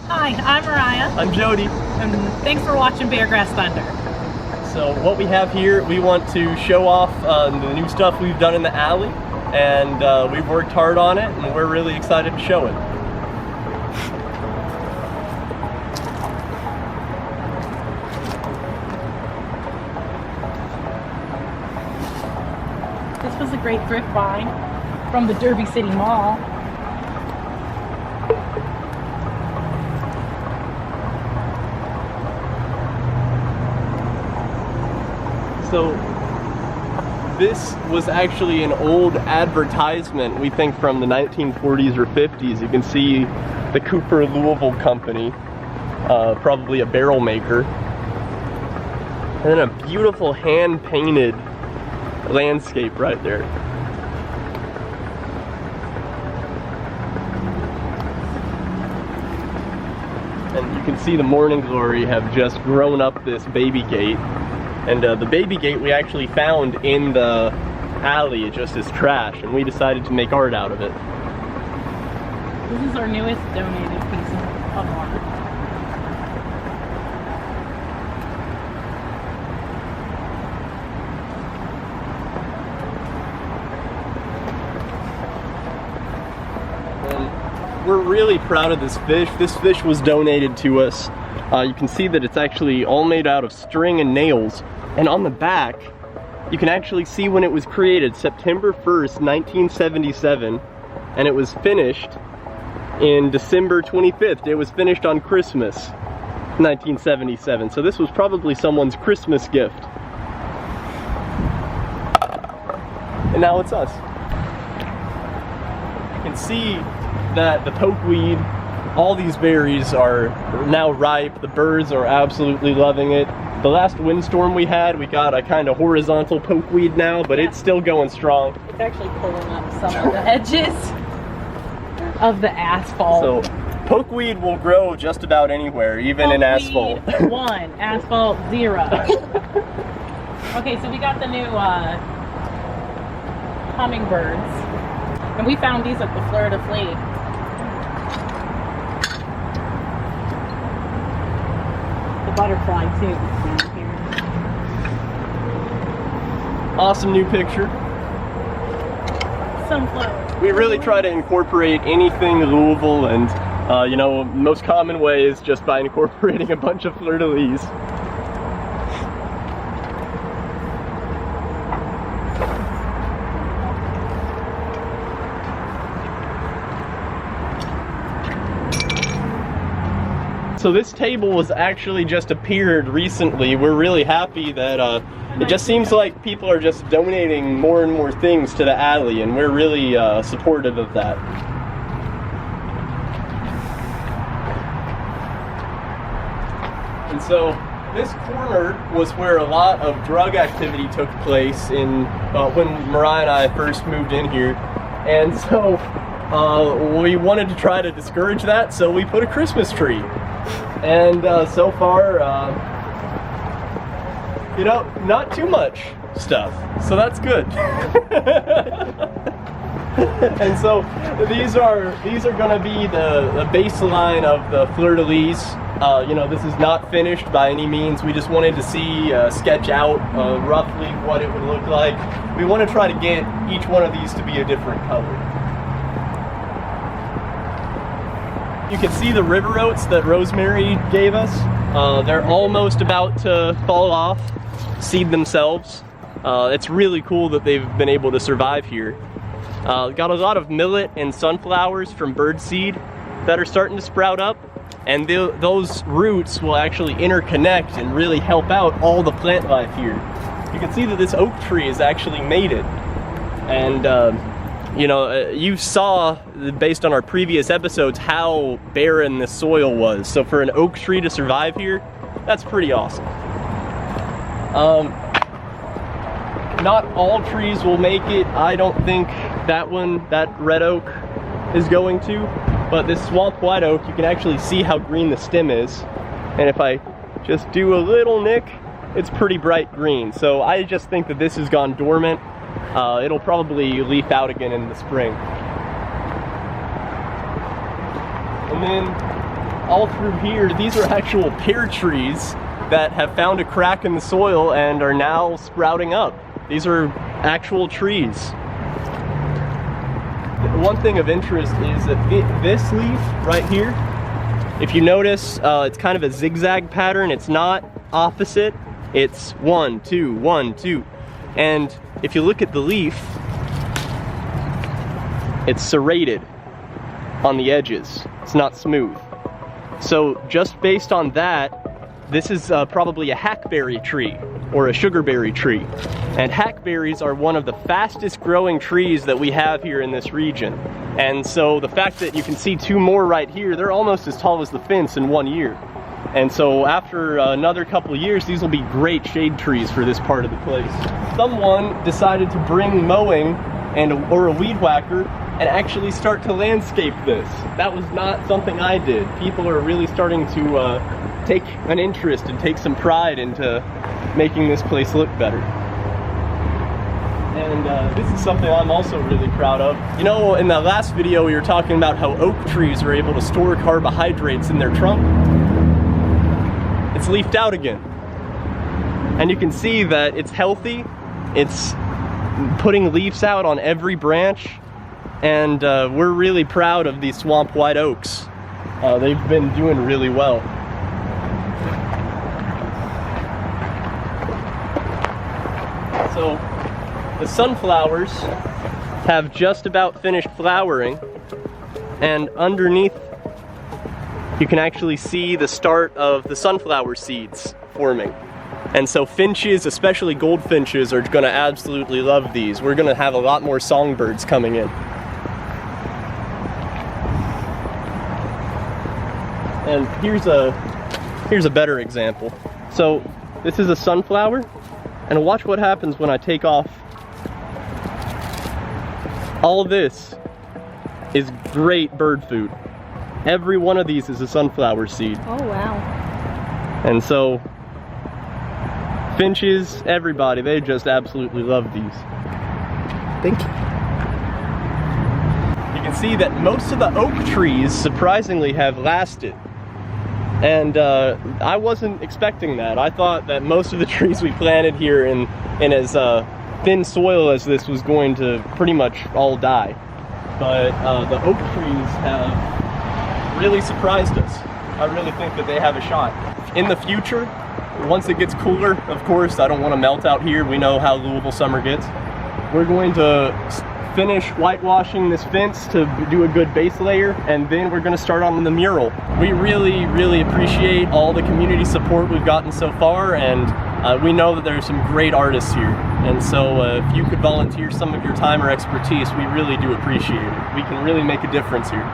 Hi, I'm Mariah. I'm Jody. And thanks for watching Beargrass Thunder. So what we have here, we want to show off the new stuff we've done in the alley, and we've worked hard on it, and we're really excited to show it. This was a great thrift buy from the Derby City Mall. So this was actually an old advertisement, we think from the 1940s or 50s. You can see the Cooper Louisville Company, probably a barrel maker. And then a beautiful hand-painted landscape right there. And you can see the Morning Glory have just grown up this baby gate. And the baby gate we actually found in the alley just as trash, and we decided to make art out of it. This is our newest donated piece of art. And we're really proud of this fish. This fish was donated to us. You can see that it's actually all made out of string and nails. And on the back, you can actually see when it was created, September 1st, 1977. And it was finished in December 25th. It was finished on Christmas, 1977. So this was probably someone's Christmas gift. And now it's us. You can see that the pokeweed, all these berries are now ripe. The birds are absolutely loving it. The last windstorm we had, we got a kind of horizontal pokeweed now, but it's still going strong. It's actually pulling up some of the edges of the asphalt. So pokeweed will grow just about anywhere, even in asphalt. 1, asphalt 0. Okay, so we got the new hummingbirds, and we found these at the Florida Flea. Butterfly too. Awesome new picture. Sunflower. We really try to incorporate anything Louisville, and you know, most common way is just by incorporating a bunch of fleur-de-lis. So this table was actually just appeared recently. We're really happy that it just seems like people are just donating more and more things to the alley, and we're really supportive of that. And so this corner was where a lot of drug activity took place in when Mariah and I first moved in here. And so we wanted to try to discourage that, so we put a Christmas tree. And so far, you know, not too much stuff, so that's good. And so these are going to be the baseline of the fleur-de-lis. You know, this is not finished by any means. We just wanted to see, sketch out roughly what it would look like. We want to try to get each one of these to be a different color. You can see the river oats that Rosemary gave us. They're almost about to fall off, seed themselves. It's really cool that they've been able to survive here. Got a lot of millet and sunflowers from birdseed that are starting to sprout up, and those roots will actually interconnect and really help out all the plant life here. You can see that this oak tree has actually made it. And you know, you saw, based on our previous episodes, how barren the soil was. So for an oak tree to survive here, that's pretty awesome. Not all trees will make it. I don't think that one, that red oak, is going to. But this swamp white oak, you can actually see how green the stem is. And if I just do a little nick, it's pretty bright green. So I just think that this has gone dormant. It'll probably leaf out again in the spring. And then all through here, these are actual pear trees that have found a crack in the soil and are now sprouting up. These are actual trees. One thing of interest is that this leaf right here, if you notice, it's kind of a zigzag pattern. It's not opposite. It's 1, 2, 1, 2. And if you look at the leaf, it's serrated on the edges. It's not smooth. So just based on that, this is probably a hackberry tree or a sugarberry tree. And hackberries are one of the fastest growing trees that we have here in this region. And so the fact that you can see two more right here, they're almost as tall as the fence in 1 year. And so after another couple of years, these will be great shade trees for this part of the place. Someone decided to bring mowing or a weed whacker and actually start to landscape this. That was not something I did. People are really starting to take an interest and take some pride into making this place look better. And this is something I'm also really proud of. You know, in that last video we were talking about how oak trees are able to store carbohydrates in their trunk. It's leafed out again. And you can see that it's healthy. It's putting leaves out on every branch. And we're really proud of these swamp white oaks. They've been doing really well. So the sunflowers have just about finished flowering, and underneath you can actually see the start of the sunflower seeds forming. And so finches, especially goldfinches, are gonna absolutely love these. We're gonna have a lot more songbirds coming in. And here's a better example. So this is a sunflower, and watch what happens when I take off. All this is great bird food. Every one of these is a sunflower seed. Oh, wow. And so finches, everybody, they just absolutely love these. Thank you. You can see that most of the oak trees surprisingly have lasted. And I wasn't expecting that. I thought that most of the trees we planted here in as thin soil as this was going to pretty much all die. But the oak trees have really surprised us. I really think that they have a shot. In the future, once it gets cooler, of course, I don't want to melt out here. We know how Louisville summer gets. We're going to finish whitewashing this fence to do a good base layer, and then we're going to start on the mural. We really, really appreciate all the community support we've gotten so far, and we know that there are some great artists here. And so if you could volunteer some of your time or expertise, we really do appreciate it. We can really make a difference here.